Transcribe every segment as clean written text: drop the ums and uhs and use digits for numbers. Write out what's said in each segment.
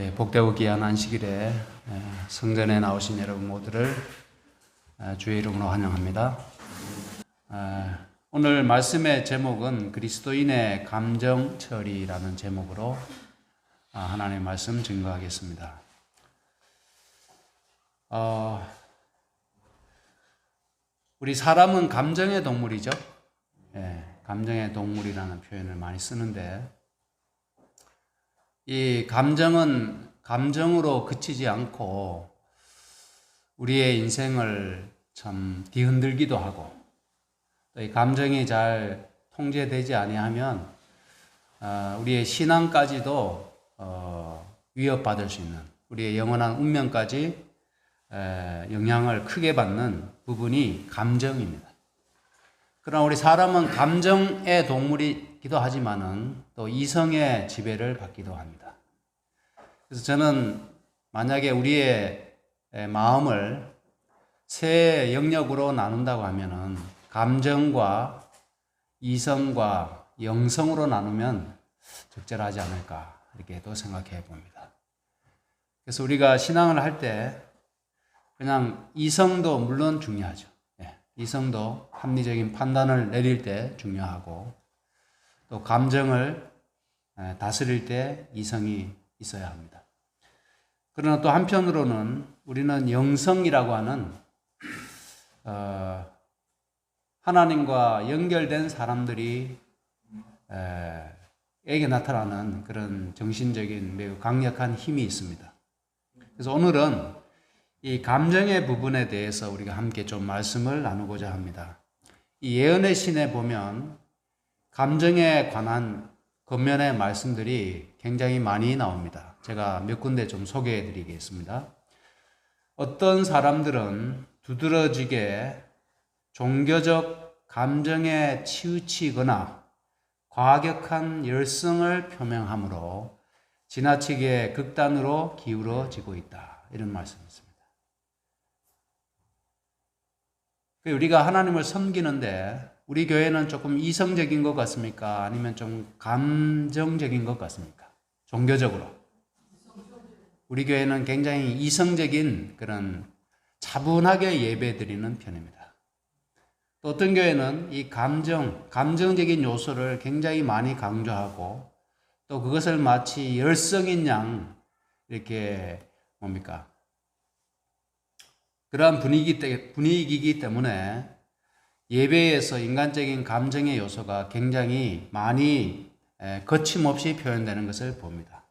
복되고 귀한 안식일에 성전에 나오신 여러분 모두를 주의 이름으로 환영합니다. 오늘 말씀의 제목은 그리스도인의 감정 처리라는 제목으로 하나님의 말씀 증거하겠습니다. 우리 사람은 감정의 동물이죠. 감정의 동물이라는 표현을 많이 쓰는데, 이 감정은 감정으로 그치지 않고 우리의 인생을 참 뒤흔들기도 하고, 또 이 감정이 잘 통제되지 아니하면 우리의 신앙까지도 위협받을 수 있는, 우리의 영원한 운명까지 영향을 크게 받는 부분이 감정입니다. 그러나 우리 사람은 감정의 동물이기도 하지만은 또 이성의 지배를 받기도 합니다. 그래서 저는 만약에 우리의 마음을 세 영역으로 나눈다고 하면은 감정과 이성과 영성으로 나누면 적절하지 않을까 이렇게 또 생각해 봅니다. 그래서 우리가 신앙을 할 때 그냥 이성도 물론 중요하죠. 이성도 합리적인 판단을 내릴 때 중요하고, 또 감정을 다스릴 때 이성이 있어야 합니다. 그러나 또 한편으로는 우리는 영성이라고 하는 하나님과 연결된 사람들이 에게 나타나는 그런 정신적인 매우 강력한 힘이 있습니다. 그래서 오늘은 이 감정의 부분에 대해서 우리가 함께 좀 말씀을 나누고자 합니다. 이 예언의 신에 보면 감정에 관한 겉면의 말씀들이 굉장히 많이 나옵니다. 제가 몇 군데 좀 소개해 드리겠습니다. 어떤 사람들은 두드러지게 종교적 감정에 치우치거나 과격한 열성을 표명하므로 지나치게 극단으로 기울어지고 있다. 이런 말씀이 있습니다. 우리가 하나님을 섬기는데 우리 교회는 조금 이성적인 것 같습니까? 아니면 좀 감정적인 것 같습니까? 종교적으로. 우리 교회는 굉장히 이성적인 그런 차분하게 예배 드리는 편입니다. 또 어떤 교회는 이 감정적인 요소를 굉장히 많이 강조하고, 또 그것을 마치 열성인 양 이렇게 그러한 분위기이기 때문에 예배에서 인간적인 감정의 요소가 굉장히 많이 거침없이 표현되는 것을 봅니다.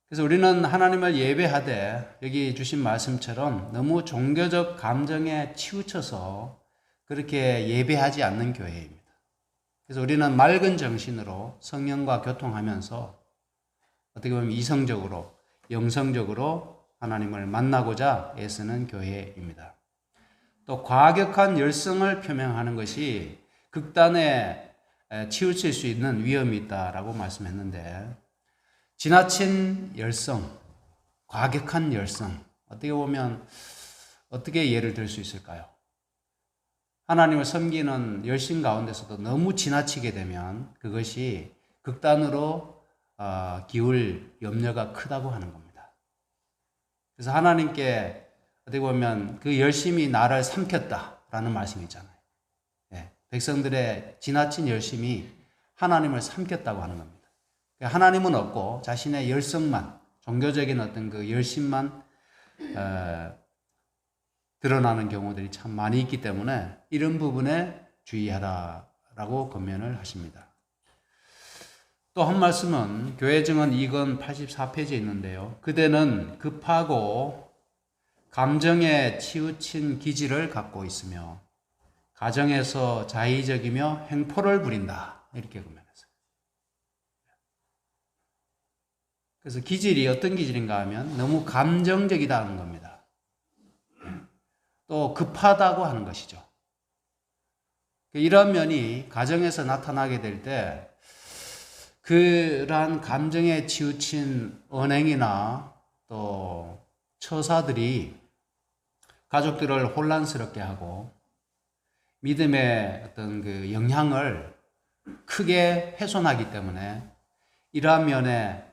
그래서 우리는 하나님을 예배하되 여기 주신 말씀처럼 너무 종교적 감정에 치우쳐서 그렇게 예배하지 않는 교회입니다. 그래서 우리는 맑은 정신으로 성령과 교통하면서 어떻게 보면 이성적으로, 영성적으로 하나님을 만나고자 애쓰는 교회입니다. 또 과격한 열성을 표명하는 것이 극단에 치우칠 수 있는 위험이 있다라고 말씀했는데, 지나친 열성, 과격한 열성, 어떻게 보면 어떻게 예를 들 수 있을까요? 하나님을 섬기는 열심 가운데서도 너무 지나치게 되면 그것이 극단으로 기울 염려가 크다고 하는 겁니다. 그래서 하나님께 어떻게 보면 그 열심이 나를 삼켰다라는 말씀이 있잖아요. 백성들의 지나친 열심이 하나님을 삼켰다고 하는 겁니다. 하나님은 없고 자신의 열성만, 종교적인 어떤 그 열심만 드러나는 경우들이 참 많이 있기 때문에 이런 부분에 주의하라라고 권면을 하십니다. 또 한 말씀은 교회 증언 2권 84페이지에 있는데요. 그대는 급하고 감정에 치우친 기질을 갖고 있으며 가정에서 자의적이며 횡포를 부린다. 이렇게 권면했어요. 그래서 기질이 어떤 기질인가 하면 너무 감정적이다는 겁니다. 또 급하다고 하는 것이죠. 이런 면이 가정에서 나타나게 될 때 그러한 감정에 치우친 언행이나 또 처사들이 가족들을 혼란스럽게 하고 믿음의 어떤 그 영향을 크게 훼손하기 때문에 이러한 면에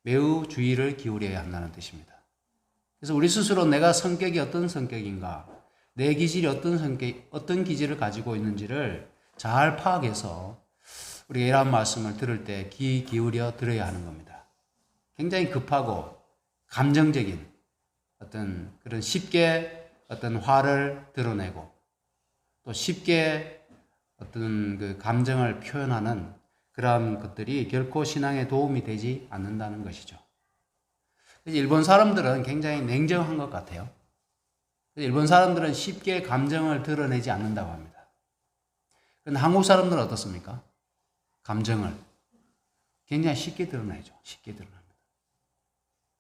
매우 주의를 기울여야 한다는 뜻입니다. 그래서 우리 스스로 내가 성격이 어떤 성격인가, 내 기질이 어떤 기질을 가지고 있는지를 잘 파악해서 우리가 이러한 말씀을 들을 때 귀 기울여 들어야 하는 겁니다. 굉장히 급하고 감정적인 어떤 그런 쉽게 어떤 화를 드러내고 또 쉽게 어떤 그 감정을 표현하는 그러한 것들이 결코 신앙에 도움이 되지 않는다는 것이죠. 일본 사람들은 굉장히 냉정한 것 같아요. 일본 사람들은 쉽게 감정을 드러내지 않는다고 합니다. 그런데 한국 사람들은 어떻습니까? 감정을 굉장히 쉽게 드러내죠. 쉽게 드러납니다.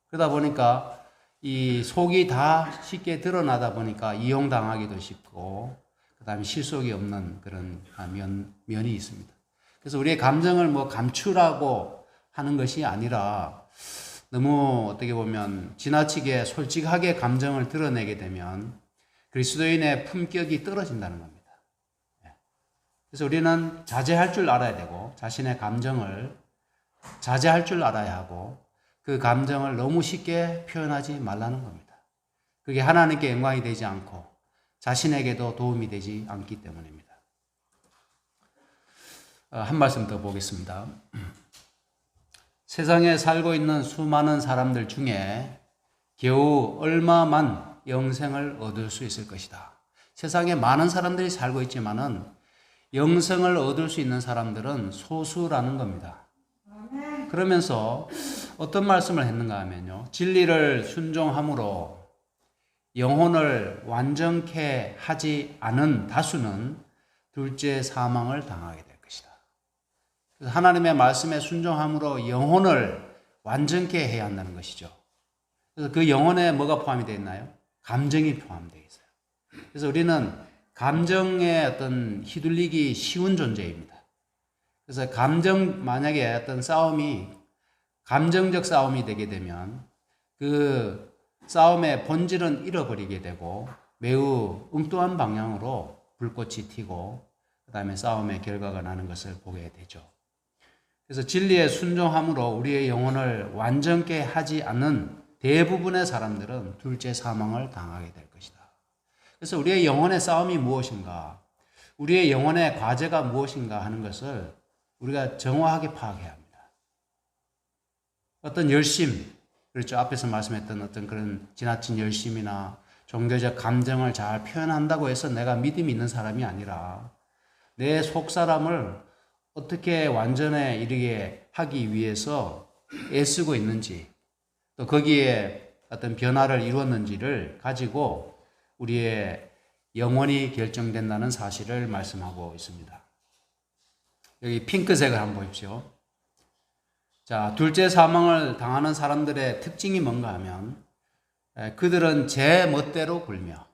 그러다 보니까 이 속이 다 쉽게 드러나다 보니까 이용당하기도 쉽고 그 다음에 실속이 없는 그런 면이 있습니다. 그래서 우리의 감정을 뭐 감추라고 하는 것이 아니라 너무 어떻게 보면 지나치게 솔직하게 감정을 드러내게 되면 그리스도인의 품격이 떨어진다는 겁니다. 그래서 우리는 자제할 줄 알아야 되고 자신의 감정을 자제할 줄 알아야 하고 그 감정을 너무 쉽게 표현하지 말라는 겁니다. 그게 하나님께 영광이 되지 않고 자신에게도 도움이 되지 않기 때문입니다. 한 말씀 더 보겠습니다. 세상에 살고 있는 수많은 사람들 중에 겨우 얼마만 영생을 얻을 수 있을 것이다. 세상에 많은 사람들이 살고 있지만은 영생을 얻을 수 있는 사람들은 소수라는 겁니다. 그러면서 어떤 말씀을 했는가 하면요. 진리를 순종함으로 영혼을 완전케 하지 않은 다수는 둘째 사망을 당하게 될 것이다. 그래서 하나님의 말씀에 순종함으로 영혼을 완전케 해야 한다는 것이죠. 그래서 그 영혼에 뭐가 포함이 되어 있나요? 감정이 포함되어 있어요. 그래서 우리는 감정에 어떤 휘둘리기 쉬운 존재입니다. 그래서 만약에 어떤 싸움이 감정적 싸움이 되게 되면 그 싸움의 본질은 잃어버리게 되고 매우 엉뚱한 방향으로 불꽃이 튀고 그 다음에 싸움의 결과가 나는 것을 보게 되죠. 그래서 진리에 순종함으로 우리의 영혼을 완전케 하지 않는 대부분의 사람들은 둘째 사망을 당하게 될 것이다. 그래서 우리의 영혼의 싸움이 무엇인가, 우리의 영혼의 과제가 무엇인가 하는 것을 우리가 정확하게 파악해야 합니다. 어떤 열심, 그렇죠. 앞에서 말씀했던 어떤 그런 지나친 열심이나 종교적 감정을 잘 표현한다고 해서 내가 믿음이 있는 사람이 아니라 내 속사람을 어떻게 완전에 이르게 하기 위해서 애쓰고 있는지 또 거기에 어떤 변화를 이루었는지를 가지고 우리의 영혼이 결정된다는 사실을 말씀하고 있습니다. 여기 핑크색을 한번 보십시오. 자, 둘째 사망을 당하는 사람들의 특징이 뭔가 하면 그들은 제 멋대로 굴며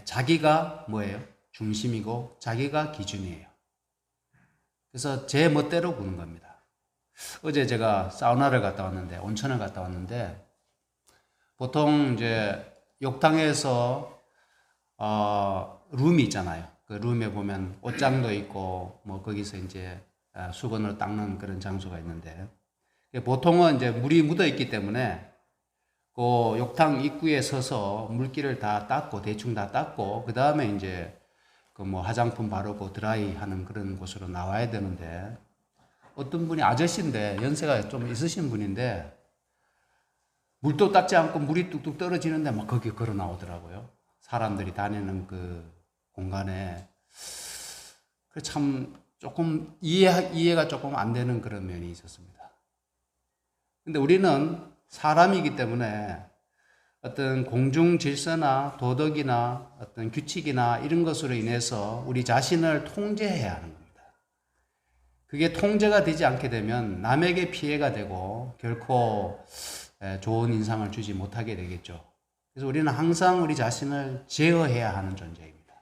자기가 뭐예요? 중심이고 자기가 기준이에요. 그래서 제 멋대로 구는 겁니다. 어제 제가 사우나를 갔다 왔는데, 온천을 갔다 왔는데, 보통 이제 욕탕에서, 룸이 있잖아요. 그 룸에 보면 옷장도 있고, 뭐 거기서 이제 수건으로 닦는 그런 장소가 있는데, 보통은 이제 물이 묻어 있기 때문에, 그 욕탕 입구에 서서 물기를 다 닦고, 대충 다 닦고, 그 다음에 이제 그 뭐 화장품 바르고 드라이 하는 그런 곳으로 나와야 되는데, 어떤 분이 아저씨인데 연세가 좀 있으신 분인데 물도 닦지 않고 물이 뚝뚝 떨어지는데 막 거기 걸어 나오더라고요. 사람들이 다니는 그 공간에. 참 조금 이해가 조금 안 되는 그런 면이 있었습니다. 근데 우리는 사람이기 때문에 어떤 공중 질서나 도덕이나 어떤 규칙이나 이런 것으로 인해서 우리 자신을 통제해야 하는 겁니다. 그게 통제가 되지 않게 되면 남에게 피해가 되고 결코 좋은 인상을 주지 못하게 되겠죠. 그래서 우리는 항상 우리 자신을 제어해야 하는 존재입니다.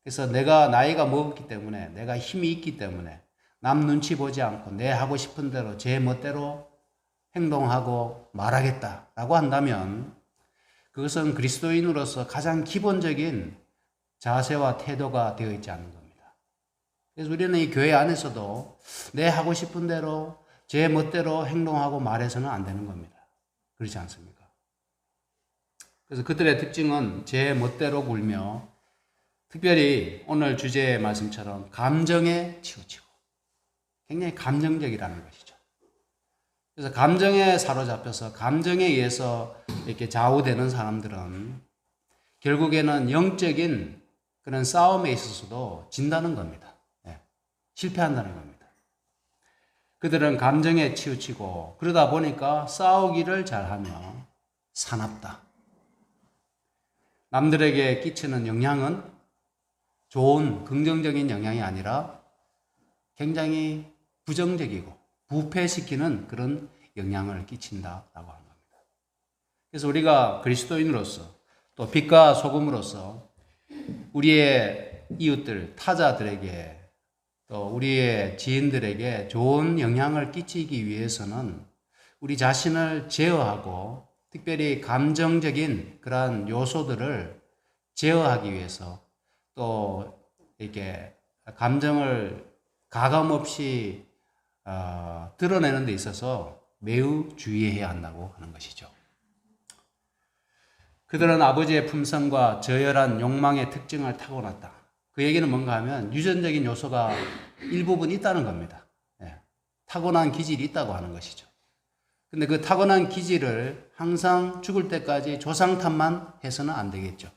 그래서 내가 나이가 먹었기 때문에, 내가 힘이 있기 때문에 남 눈치 보지 않고 내 하고 싶은 대로 제 멋대로 행동하고 말하겠다라고 한다면 그것은 그리스도인으로서 가장 기본적인 자세와 태도가 되어 있지 않는 겁니다. 그래서 우리는 이 교회 안에서도 내 하고 싶은 대로 제 멋대로 행동하고 말해서는 안 되는 겁니다. 그렇지 않습니까? 그래서 그들의 특징은 제 멋대로 굴며 특별히 오늘 주제의 말씀처럼 감정에 치우치고 굉장히 감정적이라는 것이죠. 그래서 감정에 사로잡혀서 감정에 의해서 이렇게 좌우되는 사람들은 결국에는 영적인 그런 싸움에 있어서도 진다는 겁니다. 예, 실패한다는 겁니다. 그들은 감정에 치우치고 그러다 보니까 싸우기를 잘하며 사납다. 남들에게 끼치는 영향은 좋은 긍정적인 영향이 아니라 굉장히 부정적이고 부패시키는 그런 영향을 끼친다라고 하는 겁니다. 그래서 우리가 그리스도인으로서 또 빛과 소금으로서 우리의 이웃들, 타자들에게 또 우리의 지인들에게 좋은 영향을 끼치기 위해서는 우리 자신을 제어하고 특별히 감정적인 그러한 요소들을 제어하기 위해서 또 이렇게 감정을 가감없이 드러내는 데 있어서 매우 주의해야 한다고 하는 것이죠. 그들은 아버지의 품성과 저열한 욕망의 특징을 타고났다. 그 얘기는 뭔가 하면 유전적인 요소가 일부분 있다는 겁니다. 예, 타고난 기질이 있다고 하는 것이죠. 근데 그 타고난 기질을 항상 죽을 때까지 조상 탓만 해서는 안 되겠죠.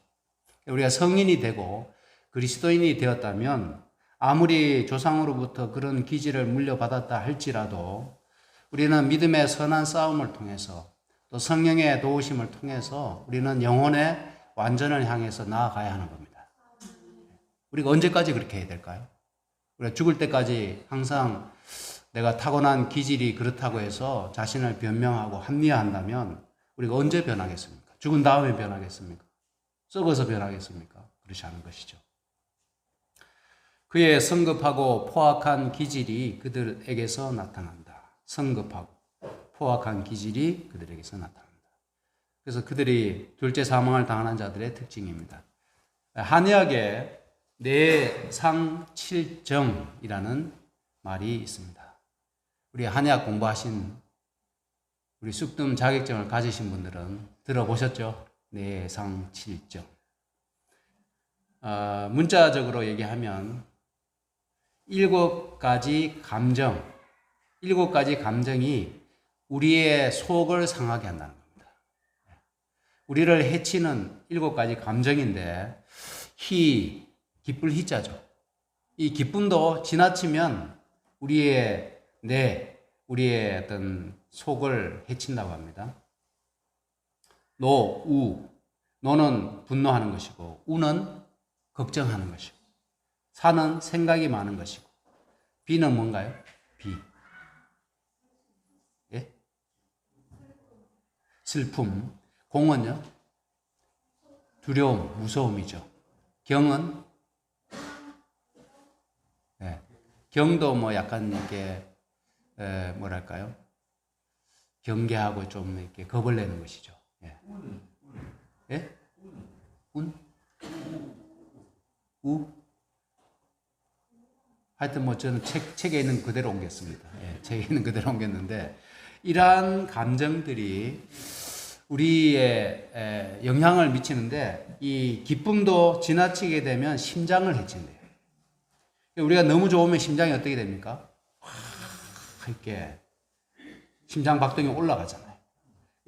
우리가 성인이 되고 그리스도인이 되었다면 아무리 조상으로부터 그런 기질을 물려받았다 할지라도 우리는 믿음의 선한 싸움을 통해서 또 성령의 도우심을 통해서 우리는 영혼의 완전을 향해서 나아가야 하는 겁니다. 우리가 언제까지 그렇게 해야 될까요? 우리가 죽을 때까지 항상 내가 타고난 기질이 그렇다고 해서 자신을 변명하고 합리화한다면 우리가 언제 변하겠습니까? 죽은 다음에 변하겠습니까? 썩어서 변하겠습니까? 그렇지 않은 것이죠. 그의 성급하고 포악한 기질이 그들에게서 나타난다. 성급하고 포악한 기질이 그들에게서 나타난다. 그래서 그들이 둘째 사망을 당하는 자들의 특징입니다. 한의학에 내상칠정이라는 말이 있습니다. 우리 한의학 공부하신 우리 쑥뜸 자격증을 가지신 분들은 들어보셨죠? 내상칠정. 문자적으로 얘기하면 7가지 감정이 우리의 속을 상하게 한다는 겁니다. 우리를 해치는 7가지 감정인데 기쁠 희자죠. 이 기쁨도 지나치면 우리의 어떤 속을 해친다고 합니다. 노는 분노하는 것이고 우는 걱정하는 것이고 사는 생각이 많은 것이고 비는 뭔가요? 예? 슬픔. 공은요? 두려움, 무서움이죠. 경은 경도 뭐 약간 이렇게 뭐랄까요? 경계하고 좀 이렇게 겁을 내는 것이죠. 예? 예? 하여튼 뭐 저는 책에 있는 그대로 옮겼습니다. 예, 책에 있는 그대로 옮겼는데 이러한 감정들이 우리의 영향을 미치는데 이 기쁨도 지나치게 되면 심장을 해친대요. 우리가 너무 좋으면 심장이 어떻게 됩니까? 이렇게 심장 박동이 올라가잖아요.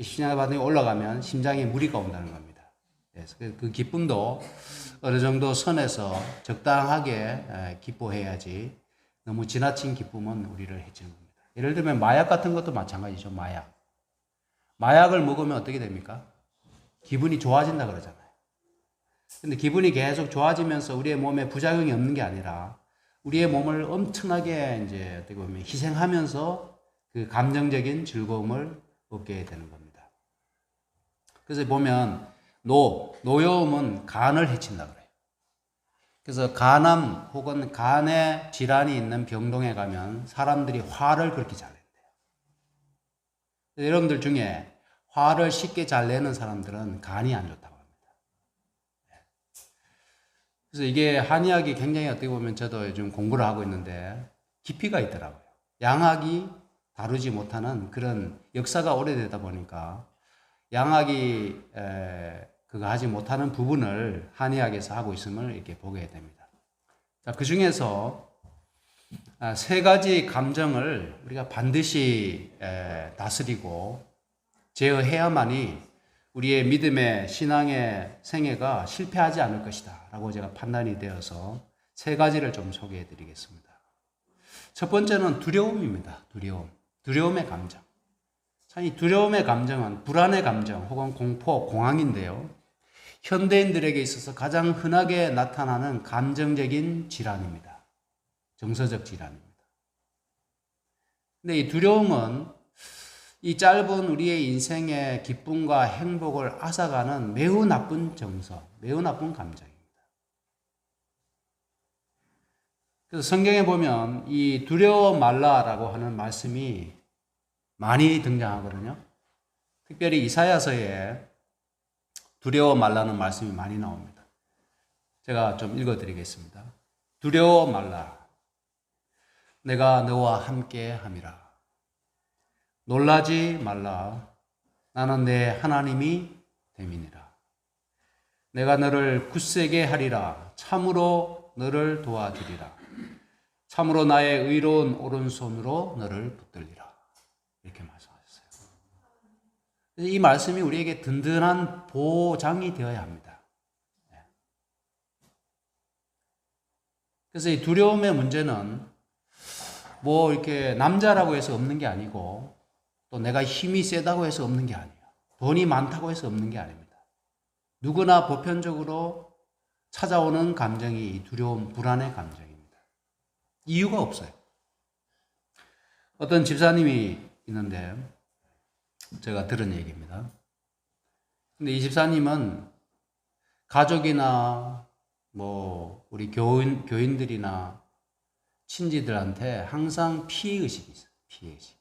심장 박동이 올라가면 심장에 무리가 온다는 겁니다. 그래서 그 기쁨도 어느 정도 선에서 적당하게 기뻐해야지 너무 지나친 기쁨은 우리를 해치는 겁니다. 예를 들면 마약 같은 것도 마찬가지죠. 마약을 먹으면 어떻게 됩니까? 기분이 좋아진다 그러잖아요. 근데 기분이 계속 좋아지면서 우리의 몸에 부작용이 없는 게 아니라 우리의 몸을 엄청나게 이제 어떻게 보면 희생하면서 그 감정적인 즐거움을 얻게 되는 겁니다. 그래서 보면 노여움은 간을 해친다 그래요. 그래서 간암 혹은 간에 질환이 있는 병동에 가면 사람들이 화를 그렇게 잘 낸대요. 여러분들 중에 화를 쉽게 잘 내는 사람들은 간이 안 좋다고 합니다. 그래서 이게 한의학이 굉장히 어떻게 보면 저도 요즘 공부를 하고 있는데 깊이가 있더라고요. 양학이 다루지 못하는 그런 역사가 오래되다 보니까 양학이 그거 하지 못하는 부분을 한의학에서 하고 있음을 이렇게 보게 됩니다. 자, 그 중에서 세 가지 감정을 우리가 반드시 다스리고 제어해야만이 우리의 믿음의 신앙의 생애가 실패하지 않을 것이다 라고 제가 판단이 되어서 세 가지를 좀 소개해 드리겠습니다. 첫 번째는 두려움입니다. 두려움의 감정. 참 이 두려움의 감정은 불안의 감정 혹은 공포, 공황인데요. 현대인들에게 있어서 가장 흔하게 나타나는 감정적인 질환입니다. 정서적 질환입니다. 근데 이 두려움은 이 짧은 우리의 인생의 기쁨과 행복을 앗아가는 매우 나쁜 정서, 매우 나쁜 감정입니다. 그래서 성경에 보면 이 두려워 말라라고 하는 말씀이 많이 등장하거든요. 특별히 이사야서에 두려워 말라는 말씀이 많이 나옵니다. 제가 좀 읽어드리겠습니다. 두려워 말라. 내가 너와 함께 함이라. 놀라지 말라. 나는 내 하나님이 됨이니라. 내가 너를 굳세게 하리라. 참으로 너를 도와주리라. 참으로 나의 의로운 오른손으로 너를 붙들리라. 이렇게 말씀하셨어요. 이 말씀이 우리에게 든든한 보장이 되어야 합니다. 그래서 이 두려움의 문제는 뭐 이렇게 남자라고 해서 없는 게 아니고 또 내가 힘이 세다고 해서 없는 게 아니에요. 돈이 많다고 해서 없는 게 아닙니다. 누구나 보편적으로 찾아오는 감정이 이 두려움, 불안의 감정입니다. 이유가 없어요. 어떤 집사님이 있는데 제가 들은 얘기입니다. 근데 이 집사님은 가족이나 뭐 우리 교인들이나 친지들한테 항상 피해의식이 있어요. 피해의식.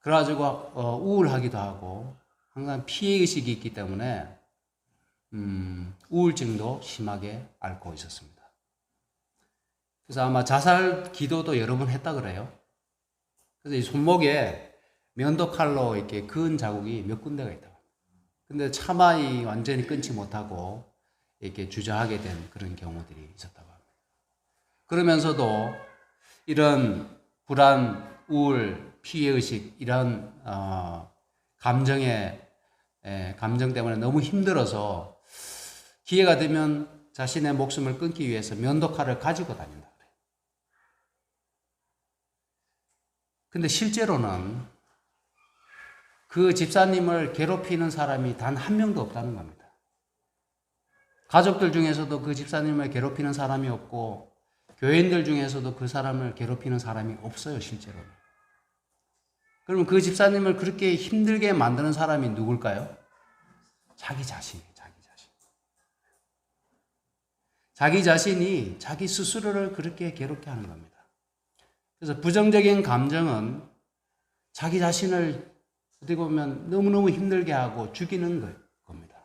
그래가지고 우울하기도 하고 항상 피해의식이 있기 때문에 우울증도 심하게 앓고 있었습니다. 그래서 아마 자살 기도도 여러 번 했다 그래요. 그래서 이 손목에 면도칼로 이렇게 그은 자국이 몇 군데가 있다고. 근데 차마 완전히 끊지 못하고 이렇게 주저하게 된 그런 경우들이 있었다고 합니다. 그러면서도 이런 불안, 우울, 피해의식 이런 감정 때문에 너무 힘들어서 기회가 되면 자신의 목숨을 끊기 위해서 면도칼을 가지고 다닌다. 근데 실제로는 그 집사님을 괴롭히는 사람이 단 한 명도 없다는 겁니다. 가족들 중에서도 그 집사님을 괴롭히는 사람이 없고 교인들 중에서도 그 사람을 괴롭히는 사람이 없어요, 실제로는. 그러면 그 집사님을 그렇게 힘들게 만드는 사람이 누굴까요? 자기 자신이에요, 자기 자신. 자기 자신이 자기 스스로를 그렇게 괴롭게 하는 겁니다. 그래서 부정적인 감정은 자기 자신을 어떻게 보면 너무너무 힘들게 하고 죽이는 겁니다.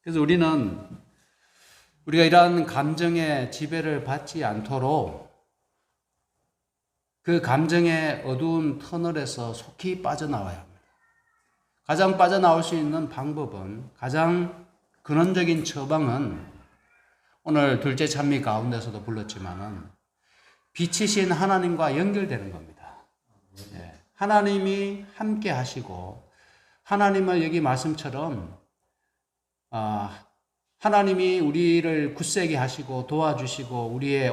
그래서 우리가 이러한 감정의 지배를 받지 않도록 그 감정의 어두운 터널에서 속히 빠져나와야 합니다. 가장 빠져나올 수 있는 방법은, 가장 근원적인 처방은 오늘 둘째 찬미 가운데서도 불렀지만은 빛이신 하나님과 연결되는 겁니다. 하나님이 함께 하시고 하나님을 여기 말씀처럼 하나님이 우리를 굳세게 하시고 도와주시고 우리의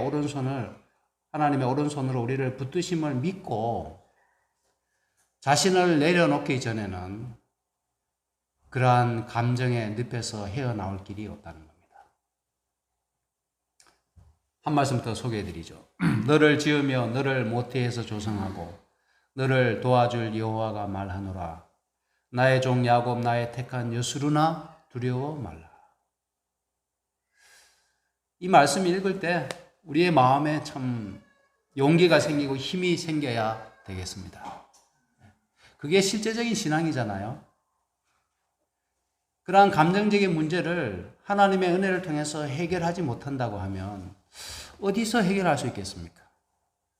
하나님의 오른손으로 우리를 붙드심을 믿고 자신을 내려놓기 전에는 그러한 감정의 늪에서 헤어나올 길이 없다는 겁니다. 한 말씀 더 소개해드리죠. 너를 지으며 너를 모태에서 조성하고 너를 도와줄 여호와가 말하노라. 나의 종 야곱 나의 택한 여수르나 두려워 말라. 이 말씀 읽을 때 우리의 마음에 참 용기가 생기고 힘이 생겨야 되겠습니다. 그게 실제적인 신앙이잖아요. 그러한 감정적인 문제를 하나님의 은혜를 통해서 해결하지 못한다고 하면 어디서 해결할 수 있겠습니까?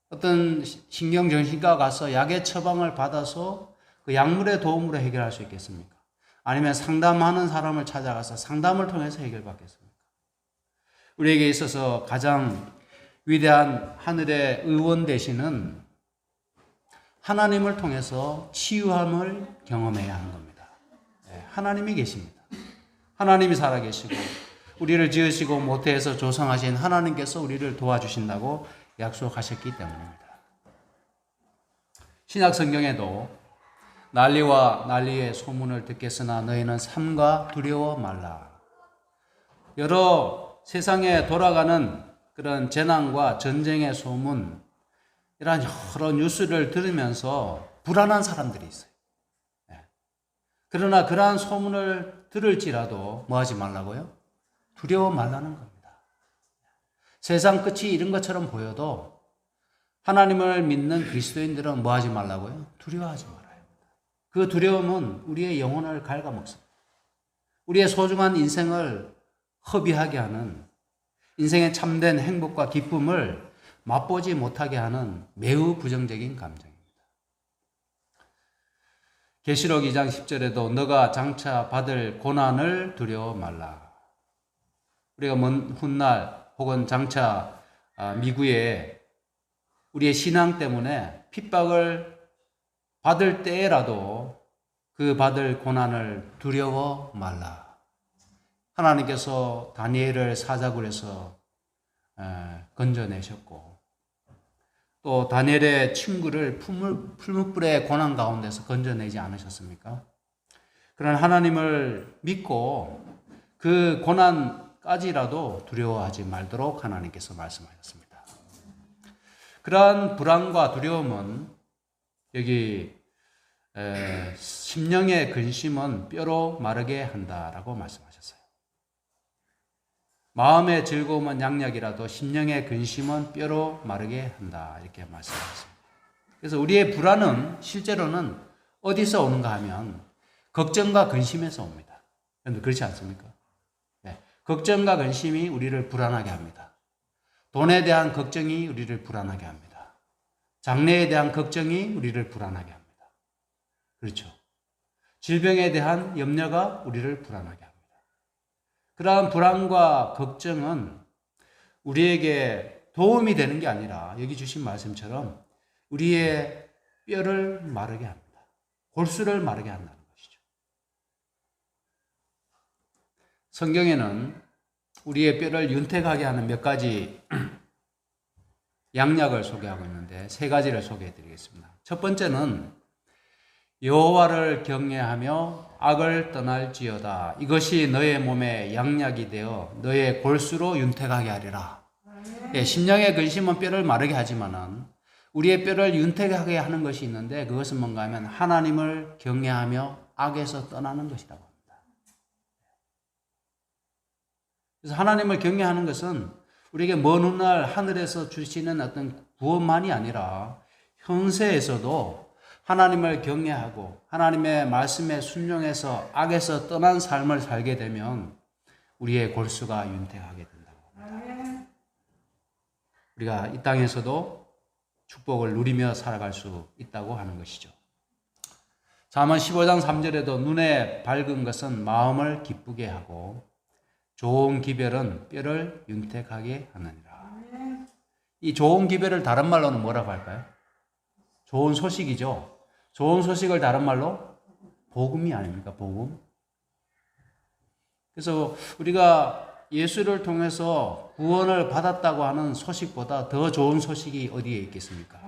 어떤 신경정신과 가서 약의 처방을 받아서 그 약물의 도움으로 해결할 수 있겠습니까? 아니면 상담하는 사람을 찾아가서 상담을 통해서 해결받겠습니까? 우리에게 있어서 가장 위대한 하늘의 의원 되시는 하나님을 통해서 치유함을 경험해야 하는 겁니다. 하나님이 계십니다. 하나님이 살아계시고 우리를 지으시고 모태에서 조성하신 하나님께서 우리를 도와주신다고 약속하셨기 때문입니다. 신약 성경에도 난리와 난리의 소문을 듣겠으나 너희는 삼가 두려워 말라. 여러 세상에 돌아가는 그런 재난과 전쟁의 소문, 이러한 여러 뉴스를 들으면서 불안한 사람들이 있어요. 그러나 그러한 소문을 들을지라도 뭐 하지 말라고요? 두려워 말라는 겁니다. 세상 끝이 이런 것처럼 보여도 하나님을 믿는 그리스도인들은 뭐 하지 말라고요? 두려워하지 말아요. 그 두려움은 우리의 영혼을 갉아먹습니다. 우리의 소중한 인생을 허비하게 하는, 인생의 참된 행복과 기쁨을 맛보지 못하게 하는 매우 부정적인 감정입니다. 계시록 2장 10절에도 너가 장차 받을 고난을 두려워 말라. 우리가 먼 훗날 혹은 장차 미구에 우리의 신앙 때문에 핍박을 받을 때라도 그 받을 고난을 두려워 말라. 하나님께서 다니엘을 사자굴에서 건져내셨고 또 다니엘의 친구를 풀무불의 고난 가운데서 건져내지 않으셨습니까? 그런 하나님을 믿고 그 고난까지라도 두려워하지 말도록 하나님께서 말씀하셨습니다. 그러한 불안과 두려움은 여기 심령의 근심은 뼈로 마르게 한다라고 말씀하셨어요. 마음의 즐거움은 양약이라도 심령의 근심은 뼈로 마르게 한다 이렇게 말씀하셨습니다. 그래서 우리의 불안은 실제로는 어디서 오는가 하면 걱정과 근심에서 옵니다. 그런데 그렇지 않습니까? 네. 걱정과 근심이 우리를 불안하게 합니다. 돈에 대한 걱정이 우리를 불안하게 합니다. 장래에 대한 걱정이 우리를 불안하게 합니다. 그렇죠. 질병에 대한 염려가 우리를 불안하게 합니다. 그러한 불안과 걱정은 우리에게 도움이 되는 게 아니라 여기 주신 말씀처럼 우리의 뼈를 마르게 합니다. 골수를 마르게 한다는 것이죠. 성경에는 우리의 뼈를 윤택하게 하는 몇 가지 양약을 소개하고 있는데 세 가지를 소개해 드리겠습니다. 첫 번째는 여호와를 경외하며 악을 떠날지어다. 이것이 너의 몸에 양약이 되어 너의 골수로 윤택하게 하리라. 심령의 근심은 뼈를 마르게 하지만은 우리의 뼈를 윤택하게 하는 것이 있는데 그것은 뭔가 하면 하나님을 경외하며 악에서 떠나는 것이라고 합니다. 그래서 하나님을 경외하는 것은 우리에게 먼 훗날 하늘에서 주시는 어떤 구원만이 아니라 현세에서도 하나님을 경외하고 하나님의 말씀에 순종해서 악에서 떠난 삶을 살게 되면 우리의 골수가 윤택하게 된다고 합니다. 우리가 이 땅에서도 축복을 누리며 살아갈 수 있다고 하는 것이죠. 잠언 15장 3절에도 눈에 밝은 것은 마음을 기쁘게 하고 좋은 기별은 뼈를 윤택하게 하느니라. 이 좋은 기별을 다른 말로는 뭐라고 할까요? 좋은 소식이죠. 좋은 소식을 다른 말로 복음이 아닙니까? 복음. 그래서 우리가 예수를 통해서 구원을 받았다고 하는 소식보다 더 좋은 소식이 어디에 있겠습니까?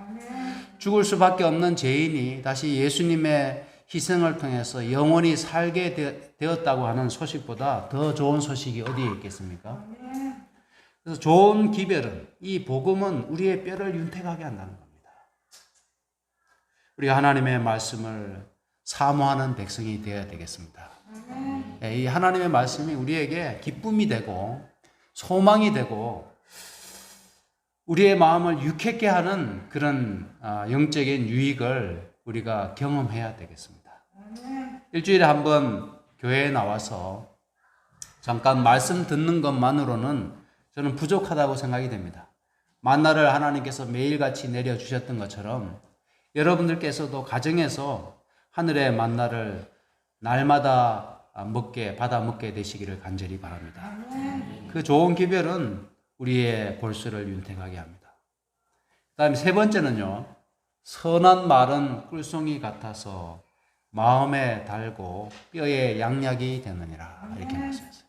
죽을 수밖에 없는 죄인이 다시 예수님의 희생을 통해서 영원히 살게 되었다고 하는 소식보다 더 좋은 소식이 어디에 있겠습니까? 그래서 좋은 기별은, 이 복음은 우리의 뼈를 윤택하게 한다는 겁니다. 우리가 하나님의 말씀을 사모하는 백성이 되어야 되겠습니다. 이 하나님의 말씀이 우리에게 기쁨이 되고 소망이 되고 우리의 마음을 유쾌케 하는 그런 영적인 유익을 우리가 경험해야 되겠습니다. 일주일에 한 번 교회에 나와서 잠깐 말씀 듣는 것만으로는 저는 부족하다고 생각이 됩니다. 만나를 하나님께서 매일같이 내려주셨던 것처럼 여러분들께서도 가정에서 하늘의 만나를 날마다 받아 먹게 되시기를 간절히 바랍니다. 그 좋은 기별은 우리의 볼수를 윤택하게 합니다. 그 다음에 세 번째는요, 선한 말은 꿀송이 같아서 마음에 달고 뼈에 양약이 되느니라, 이렇게 말씀했어요.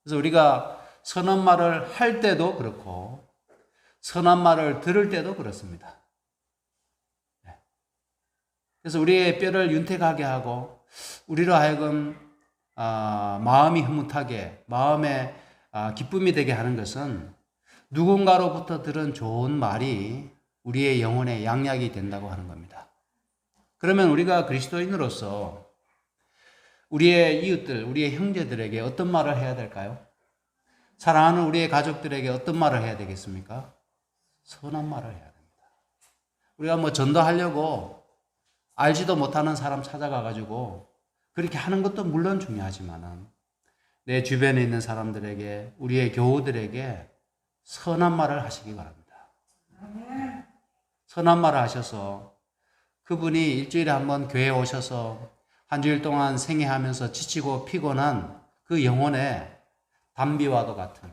그래서 우리가 선한 말을 할 때도 그렇고 선한 말을 들을 때도 그렇습니다. 그래서 우리의 뼈를 윤택하게 하고 우리로 하여금 마음이 흐뭇하게, 마음에 기쁨이 되게 하는 것은 누군가로부터 들은 좋은 말이 우리의 영혼에 양약이 된다고 하는 겁니다. 그러면 우리가 그리스도인으로서 우리의 이웃들, 우리의 형제들에게 어떤 말을 해야 될까요? 사랑하는 우리의 가족들에게 어떤 말을 해야 되겠습니까? 선한 말을 해야 됩니다. 우리가 뭐 전도하려고 알지도 못하는 사람 찾아가가지고 그렇게 하는 것도 물론 중요하지만은 내 주변에 있는 사람들에게, 우리의 교우들에게 선한 말을 하시기 바랍니다. 선한 말을 하셔서 그분이 일주일에 한번 교회에 오셔서 한 주일 동안 생애하면서 지치고 피곤한 그 영혼에 담비와도 같은,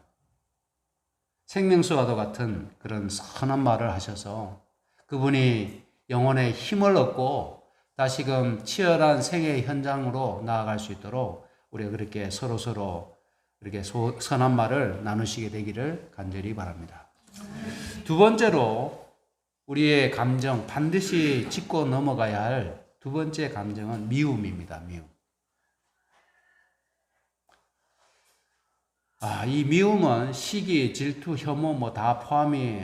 생명수와도 같은 그런 선한 말을 하셔서 그분이 영혼에 힘을 얻고 다시금 치열한 생애 현장으로 나아갈 수 있도록 우리가 그렇게 서로서로 이렇게 선한 말을 나누시게 되기를 간절히 바랍니다. 두 번째로 우리의 감정, 반드시 짚고 넘어가야 할 두 번째 감정은 미움입니다. 미움. 이 미움은 시기, 질투, 혐오 뭐 다 포함이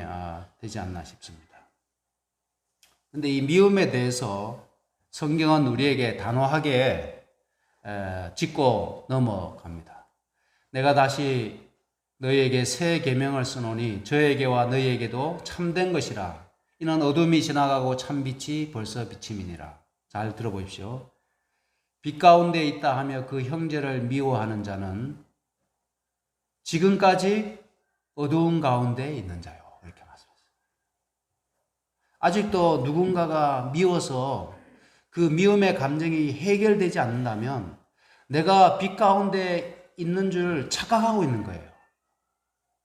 되지 않나 싶습니다. 근데 이 미움에 대해서 성경은 우리에게 단호하게 짚고 넘어갑니다. 내가 다시 너희에게 새 계명을 쓰노니 저에게와 너희에게도 참된 것이라. 이는 어둠이 지나가고 참 빛이 벌써 비침이니라. 잘 들어보십시오. 빛 가운데 있다 하며 그 형제를 미워하는 자는 지금까지 어두운 가운데 있는 자요. 이렇게 말씀했어요. 아직도 누군가가 미워서 그 미움의 감정이 해결되지 않는다면 내가 빛 가운데 있는 줄 착각하고 있는 거예요.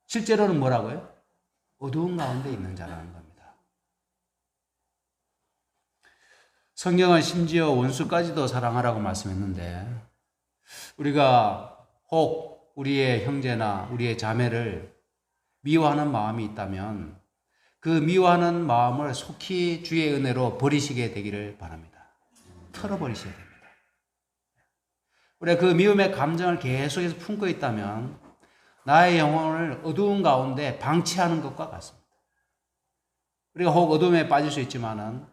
실제로는 뭐라고요? 어두운 가운데 있는 자라는 겁니다. 성경은 심지어 원수까지도 사랑하라고 말씀했는데 우리가 혹 우리의 형제나 우리의 자매를 미워하는 마음이 있다면 그 미워하는 마음을 속히 주의 은혜로 버리시게 되기를 바랍니다. 털어버리셔야 됩니다. 우리가 그 미움의 감정을 계속해서 품고 있다면 나의 영혼을 어두운 가운데 방치하는 것과 같습니다. 우리가 혹 어둠에 빠질 수 있지만은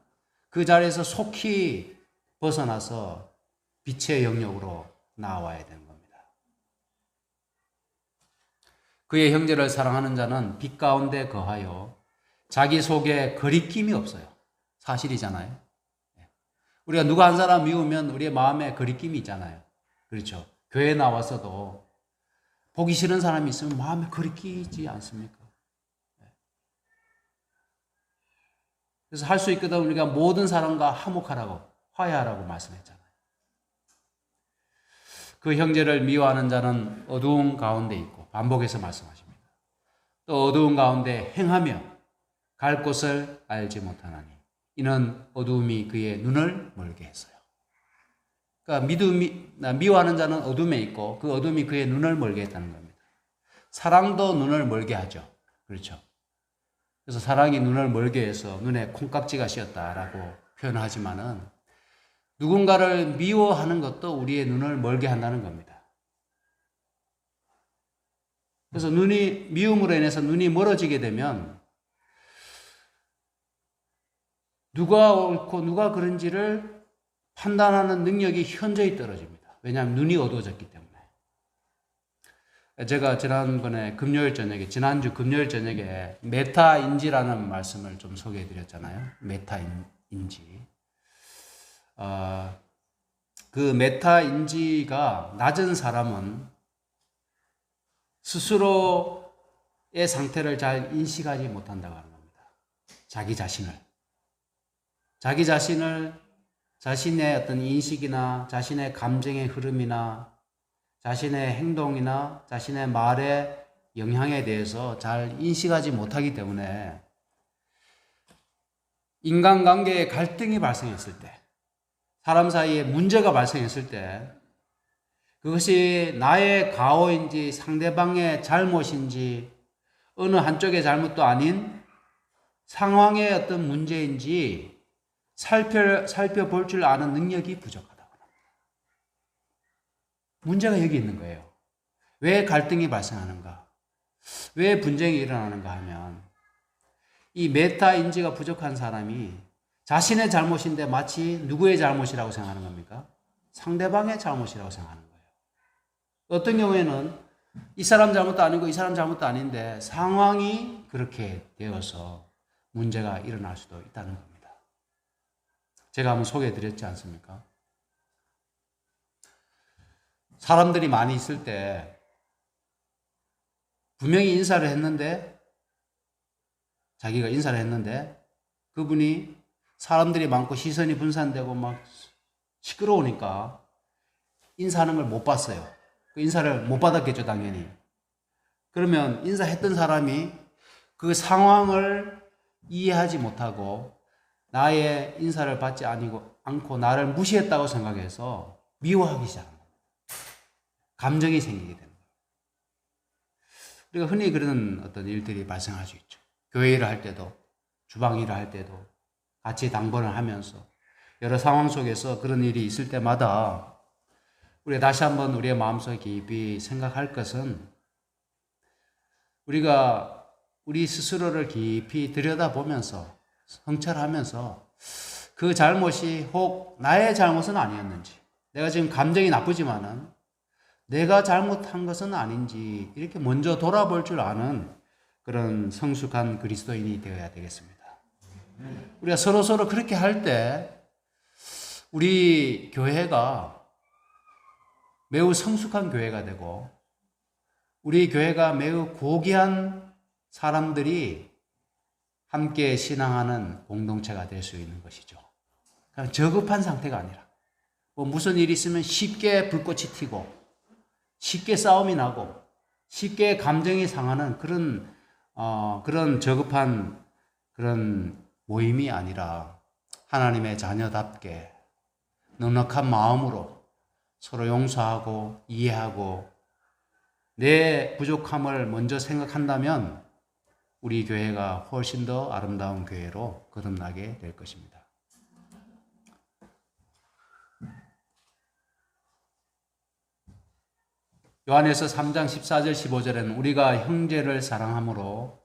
그 자리에서 속히 벗어나서 빛의 영역으로 나와야 되는 겁니다. 그의 형제를 사랑하는 자는 빛 가운데 거하여 자기 속에 거리낌이 없어요. 사실이잖아요. 우리가 누가 한 사람 미우면 우리의 마음에 거리낌이 있잖아요. 그렇죠. 교회에 나와서도 보기 싫은 사람이 있으면 마음에 거리끼지 않습니까? 그래서 할 수 있거든 우리가 모든 사람과 화목하라고, 화해하라고 말씀했잖아요. 그 형제를 미워하는 자는 어두운 가운데 있고, 반복해서 말씀하십니다. 또 어두운 가운데 행하며 갈 곳을 알지 못하나니 이는 어두움이 그의 눈을 멀게 했어요. 그러니까 미워하는 자는 어둠에 있고 그 어둠이 그의 눈을 멀게 했다는 겁니다. 사랑도 눈을 멀게 하죠. 그렇죠. 그래서 사랑이 눈을 멀게 해서 눈에 콩깍지가 씌었다라고 표현하지만은 누군가를 미워하는 것도 우리의 눈을 멀게 한다는 겁니다. 그래서 미움으로 인해서 눈이 멀어지게 되면 누가 옳고 누가 그른지를 판단하는 능력이 현저히 떨어집니다. 왜냐하면 눈이 어두워졌기 때문에. 제가 지난주 금요일 저녁에 메타인지라는 말씀을 좀 소개해 드렸잖아요. 메타인지. 그 메타인지가 낮은 사람은 스스로의 상태를 잘 인식하지 못한다고 하는 겁니다. 자기 자신을 자신의 어떤 인식이나 자신의 감정의 흐름이나 자신의 행동이나 자신의 말의 영향에 대해서 잘 인식하지 못하기 때문에 인간관계에 갈등이 발생했을 때, 사람 사이에 문제가 발생했을 때 그것이 나의 과오인지 상대방의 잘못인지 어느 한쪽의 잘못도 아닌 상황의 어떤 문제인지 살펴볼 줄 아는 능력이 부족하다고 합니다. 문제가 여기 있는 거예요. 왜 갈등이 발생하는가? 왜 분쟁이 일어나는가 하면 이 메타 인지가 부족한 사람이 자신의 잘못인데 마치 누구의 잘못이라고 생각하는 겁니까? 상대방의 잘못이라고 생각하는 거예요. 어떤 경우에는 이 사람 잘못도 아니고 이 사람 잘못도 아닌데 상황이 그렇게 되어서 문제가 일어날 수도 있다는 겁니다. 제가 한번 소개해 드렸지 않습니까? 사람들이 많이 있을 때 분명히 인사를 했는데 자기가 인사를 했는데 그분이 사람들이 많고 시선이 분산되고 막 시끄러우니까 인사하는 걸 못 봤어요. 그 인사를 못 받았겠죠, 당연히. 그러면 인사했던 사람이 그 상황을 이해하지 못하고 나의 인사를 받지 않고 나를 무시했다고 생각해서 미워하기 시작합니다. 감정이 생기게 됩니다. 우리가 흔히 그런 어떤 일들이 발생할 수 있죠. 교회 일을 할 때도, 주방 일을 할 때도, 같이 당번을 하면서 여러 상황 속에서 그런 일이 있을 때마다 우리가 다시 한번 우리의 마음속에 깊이 생각할 것은 우리가 우리 스스로를 깊이 들여다보면서 성찰하면서 그 잘못이 혹 나의 잘못은 아니었는지, 내가 지금 감정이 나쁘지만은 내가 잘못한 것은 아닌지 이렇게 먼저 돌아볼 줄 아는 그런 성숙한 그리스도인이 되어야 되겠습니다. 우리가 서로 그렇게 할 때 우리 교회가 매우 성숙한 교회가 되고 우리 교회가 매우 고귀한 사람들이 함께 신앙하는 공동체가 될 수 있는 것이죠. 그냥 저급한 상태가 아니라 무슨 일이 있으면 쉽게 불꽃이 튀고 쉽게 싸움이 나고 쉽게 감정이 상하는 그런 저급한 그런 모임이 아니라 하나님의 자녀답게 넉넉한 마음으로 서로 용서하고 이해하고 내 부족함을 먼저 생각한다면 우리 교회가 훨씬 더 아름다운 교회로 거듭나게 될 것입니다. 요한에서 3장 14절 15절에는 우리가 형제를 사랑함으로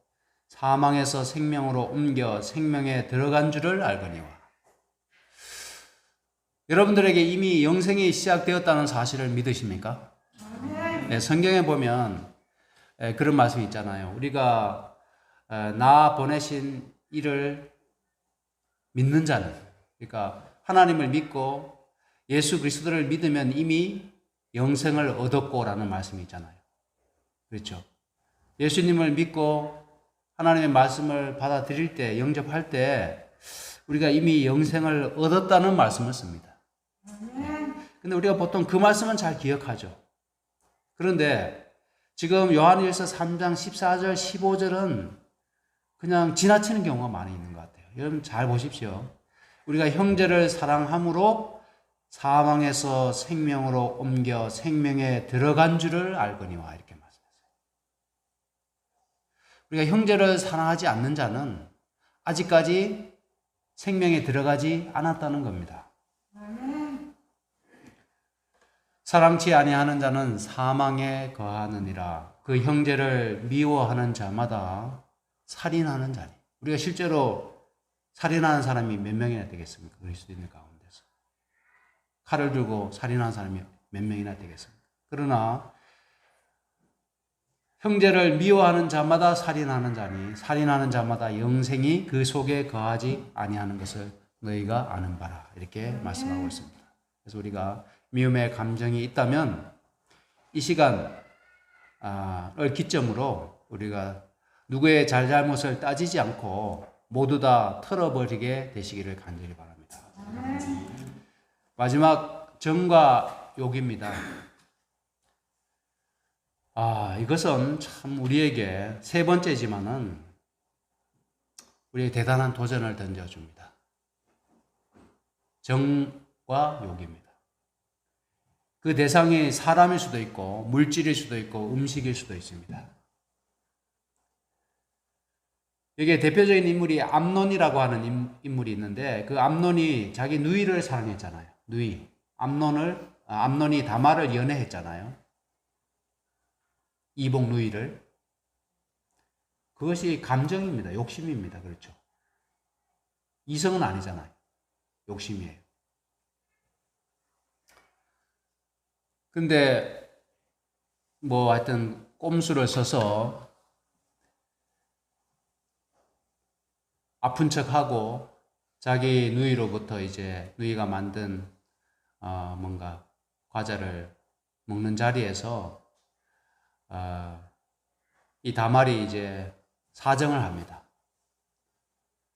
사망에서 생명으로 옮겨 생명에 들어간 줄을 알거니와. 여러분들에게 이미 영생이 시작되었다는 사실을 믿으십니까? 네, 성경에 보면 그런 말씀이 있잖아요. 우리가 나 보내신 이를 믿는 자는, 그러니까 하나님을 믿고 예수 그리스도를 믿으면 이미 영생을 얻었고라는 말씀이 있잖아요. 그렇죠? 예수님을 믿고 하나님의 말씀을 받아들일 때, 영접할 때 우리가 이미 영생을 얻었다는 말씀을 씁니다. 근데 우리가 보통 그 말씀은 잘 기억하죠. 그런데 지금 요한일서 3장 14절 15절은 그냥 지나치는 경우가 많이 있는 것 같아요. 여러분 잘 보십시오. 우리가 형제를 사랑함으로 사망에서 생명으로 옮겨 생명에 들어간 줄을 알거니와 이렇게 말씀했어요. 우리가 형제를 사랑하지 않는 자는 아직까지 생명에 들어가지 않았다는 겁니다. 사랑치 아니하는 자는 사망에 거하느니라. 그 형제를 미워하는 자마다 살인하는 자니. 우리가 실제로 살인하는 사람이 몇 명이나 되겠습니까? 그리스도인들 가운데서. 칼을 들고 살인하는 사람이 몇 명이나 되겠습니까? 그러나 형제를 미워하는 자마다 살인하는 자니 살인하는 자마다 영생이 그 속에 거하지 아니하는 것을 너희가 아는 바라. 이렇게 말씀하고 있습니다. 그래서 우리가 미움의 감정이 있다면 이 시간을 기점으로 우리가 누구의 잘잘못을 따지지 않고 모두 다 털어버리게 되시기를 간절히 바랍니다. 마지막 정과 욕입니다. 이것은 참 우리에게 세 번째지만은 우리에게 대단한 도전을 던져줍니다. 정과 욕입니다. 그 대상이 사람일 수도 있고 물질일 수도 있고 음식일 수도 있습니다. 여기에 대표적인 인물이 암논이라고 하는 인물이 있는데 그 암논이 자기 누이를 사랑했잖아요. 누이. 암논이 다말을 연애했잖아요. 이복 누이를. 그것이 감정입니다. 욕심입니다. 그렇죠. 이성은 아니잖아요. 욕심이에요. 근데 하여튼 꼼수를 써서 아픈 척하고 자기 누이로부터 이제 누이가 만든 뭔가 과자를 먹는 자리에서 이 다말이 이제 사정을 합니다.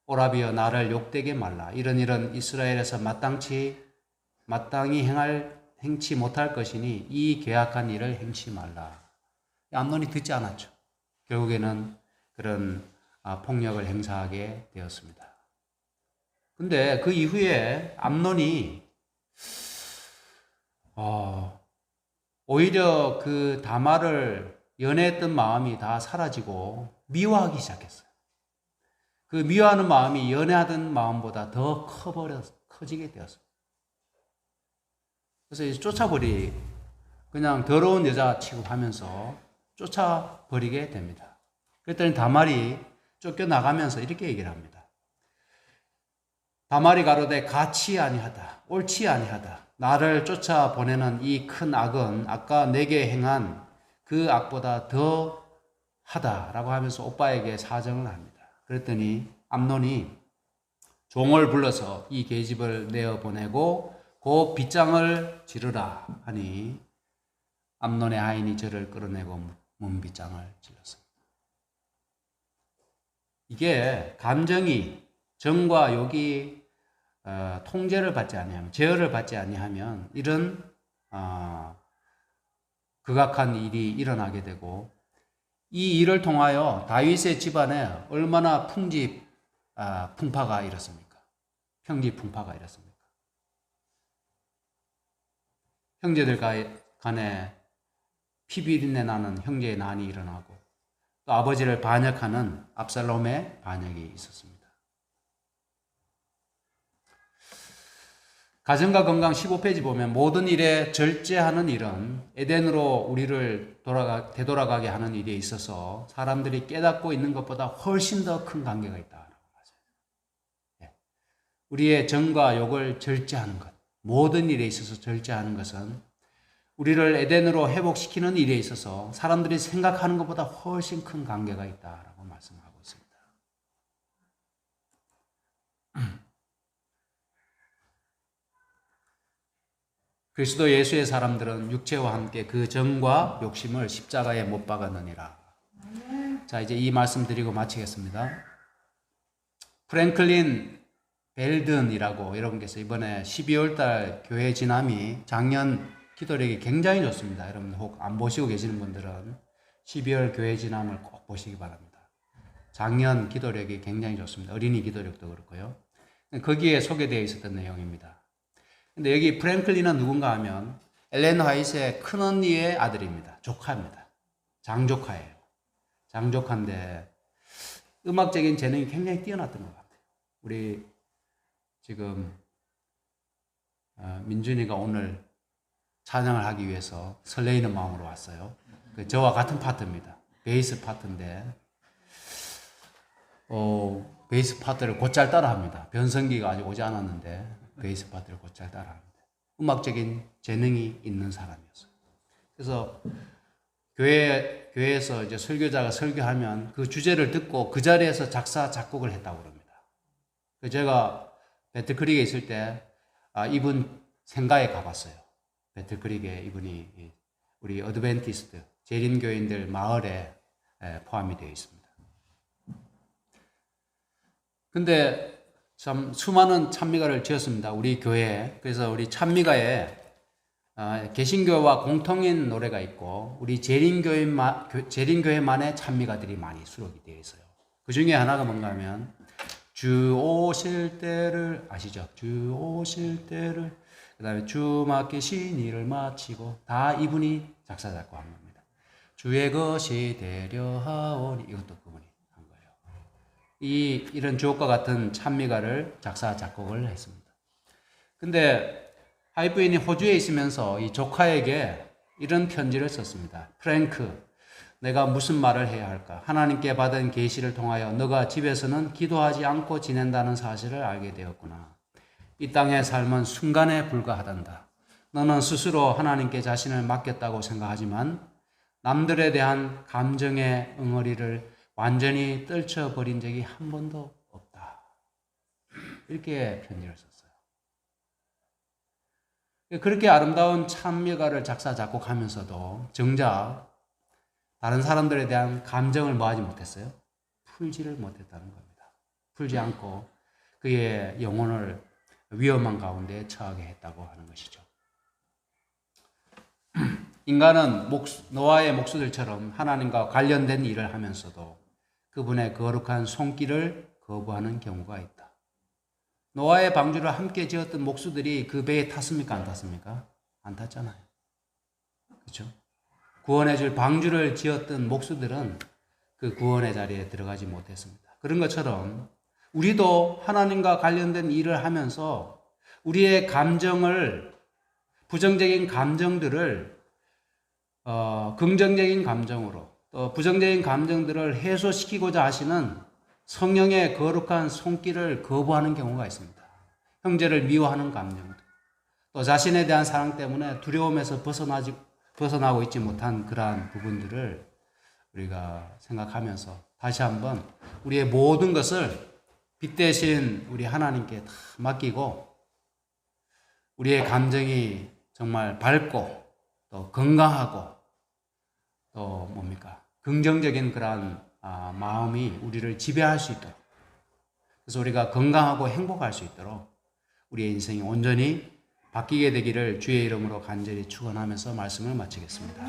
오라비여 나를 욕되게 말라. 이런 이스라엘에서 마땅히 행치 못할 것이니 이 계약한 일을 행치 말라. 암논이 듣지 않았죠. 결국에는 그런 폭력을 행사하게 되었습니다. 근데 그 이후에 암논이 오히려 그 다말을 연애했던 마음이 다 사라지고 미워하기 시작했어요. 그 미워하는 마음이 연애하던 마음보다 더 커지게 되었어요. 그래서 이제 그냥 더러운 여자 취급하면서 쫓아버리게 됩니다. 그랬더니 다말이 쫓겨나가면서 이렇게 얘기를 합니다. 다말이 가로되 가치 아니하다, 옳지 아니하다. 나를 쫓아보내는 이 큰 악은 아까 내게 행한 그 악보다 더 하다라고 하면서 오빠에게 사정을 합니다. 그랬더니 암논이 종을 불러서 이 계집을 내어보내고 그 빗장을 지르라 하니 암논의 하인이 저를 끌어내고 문빗장을 질렀습니다. 이게 감정이 정과 욕이 통제를 받지 아니하면, 제어를 받지 아니하면 이런 극악한 일이 일어나게 되고, 이 일을 통하여 다윗의 집안에 얼마나 풍파가 일었습니까? 평지풍파가 일었습니까? 형제들 간에 피비린내 나는 형제의 난이 일어나고, 또 아버지를 반역하는 압살롬의 반역이 있었습니다. 가정과 건강 15페이지 보면 모든 일에 절제하는 일은 에덴으로 우리를 되돌아가게 하는 일에 있어서 사람들이 깨닫고 있는 것보다 훨씬 더 큰 관계가 있다고 하죠. 우리의 정과 욕을 절제하는 것, 모든 일에 있어서 절제하는 것은 우리를 에덴으로 회복시키는 일에 있어서 사람들이 생각하는 것보다 훨씬 큰 관계가 있다라고 말씀하고 있습니다. 그리스도 예수의 사람들은 육체와 함께 그 정과 욕심을 십자가에 못 박았느니라. 자, 이제 이 말씀 드리고 마치겠습니다. 프랭클린 벨든이라고 여러분께서 이번에 12월 달 교회 지남이 작년 기도력이 굉장히 좋습니다. 여러분 혹 안 보시고 계시는 분들은 12월 교회 지남을 꼭 보시기 바랍니다. 작년 기도력이 굉장히 좋습니다. 어린이 기도력도 그렇고요. 거기에 소개되어 있었던 내용입니다. 근데 여기 프랭클린은 누군가 하면 엘렌 화이트의 큰언니의 아들입니다. 조카입니다. 장조카예요. 장조카인데 음악적인 재능이 굉장히 뛰어났던 것 같아요. 우리 지금 민준이가 오늘 찬양을 하기 위해서 설레이는 마음으로 왔어요. 저와 같은 파트입니다. 베이스 파트인데 베이스 파트를 곧잘 따라합니다. 변성기가 아직 오지 않았는데 베이스 파트를 곧잘 따라합니다. 음악적인 재능이 있는 사람이었어요. 그래서 교회에서 이제 설교자가 설교하면 그 주제를 듣고 그 자리에서 작사 작곡을 했다고 그럽니다. 제가 배틀크릭에 있을 때 이분 생가에 가봤어요. 배틀크릭에 이분이 우리 어드벤티스트 재림교인들 마을에 포함이 되어 있습니다. 근데 참 수많은 찬미가를 지었습니다. 우리 교회에. 그래서 우리 찬미가에 개신교와 공통인 노래가 있고 우리 재림교회만의 찬미가들이 많이 수록이 되어 있어요. 그 중에 하나가 뭔가 하면 주 오실 때를 아시죠? 주 오실 때를 그 다음에 주 맡기신 일을 마치고 다 이분이 작사 작곡한 겁니다. 주의 것이 되려 하오니 이것도 그분이 한 거예요. 이런 주옥과 같은 찬미가를 작사 작곡을 했습니다. 근데 하이브인이 호주에 있으면서 이 조카에게 이런 편지를 썼습니다. 프랭크, 내가 무슨 말을 해야 할까? 하나님께 받은 계시를 통하여 너가 집에서는 기도하지 않고 지낸다는 사실을 알게 되었구나. 이 땅의 삶은 순간에 불과하단다. 너는 스스로 하나님께 자신을 맡겼다고 생각하지만 남들에 대한 감정의 응어리를 완전히 떨쳐버린 적이 한 번도 없다. 이렇게 편지를 썼어요. 그렇게 아름다운 찬미가를 작사 작곡하면서도 정작 다른 사람들에 대한 감정을 뭐하지 못했어요? 풀지를 못했다는 겁니다. 풀지 않고 그의 영혼을 위험한 가운데 처하게 했다고 하는 것이죠. 인간은 노아의 목수들처럼 하나님과 관련된 일을 하면서도 그분의 거룩한 손길을 거부하는 경우가 있다. 노아의 방주를 함께 지었던 목수들이 그 배에 탔습니까? 안 탔습니까? 안 탔잖아요. 그렇죠? 구원해 줄 방주를 지었던 목수들은 그 구원의 자리에 들어가지 못했습니다. 그런 것처럼 우리도 하나님과 관련된 일을 하면서 우리의 감정을, 부정적인 감정들을 긍정적인 감정으로, 또 부정적인 감정들을 해소시키고자 하시는 성령의 거룩한 손길을 거부하는 경우가 있습니다. 형제를 미워하는 감정들, 또 자신에 대한 사랑 때문에 두려움에서 벗어나고 있지 못한 그러한 부분들을 우리가 생각하면서 다시 한번 우리의 모든 것을 빛 대신 우리 하나님께 다 맡기고 우리의 감정이 정말 밝고 또 건강하고 또 뭡니까? 긍정적인 그러한 마음이 우리를 지배할 수 있도록, 그래서 우리가 건강하고 행복할 수 있도록 우리의 인생이 온전히 바뀌게 되기를 주의 이름으로 간절히 축원하면서 말씀을 마치겠습니다.